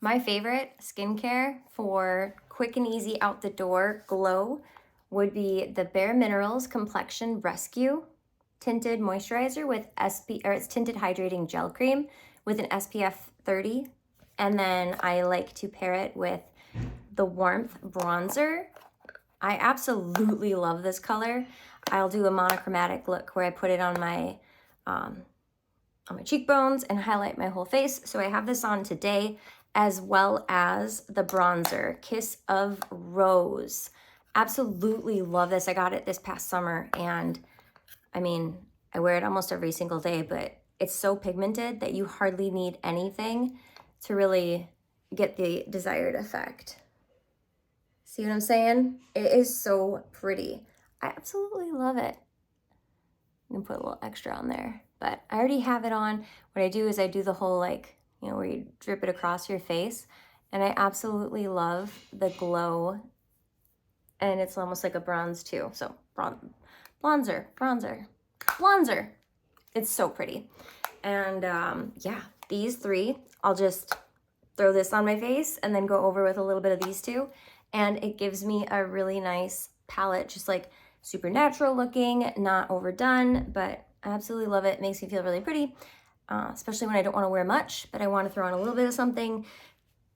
My favorite skincare for quick and easy out the door glow would be the Bare Minerals Complexion Rescue Tinted Moisturizer with it's Tinted Hydrating Gel Cream with an SPF 30. And then I like to pair it with the Warmth Bronzer. I absolutely love this color. I'll do a monochromatic look where I put it on my cheekbones and highlight my whole face. So I have this on today, as well as the bronzer, Kiss of Rose. Absolutely love this. I got it this past summer, and I mean, I wear it almost every single day, but it's so pigmented that you hardly need anything to really get the desired effect. See what I'm saying? It is so pretty. I absolutely love it. I'm gonna put a little extra on there, but I already have it on. What I do is I do the whole, like, you know, where you drip it across your face, and I absolutely love the glow, and it's almost like a bronze too. So bronzer. It's so pretty. And yeah, these three, I'll just throw this on my face and then go over with a little bit of these two, and it gives me a really nice palette, just like super natural looking, not overdone, but I absolutely love it. It makes me feel really pretty, especially when I don't want to wear much, but I want to throw on a little bit of something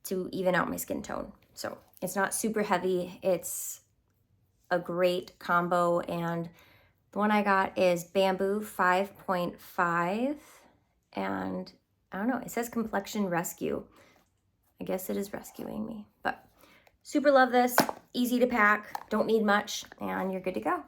to even out my skin tone. So it's not super heavy. It's a great combo, and the one I got is Bamboo 5.5, and I don't know, it says Complexion Rescue. I guess it is rescuing me, but super love this. Easy to pack, don't need much, and you're good to go.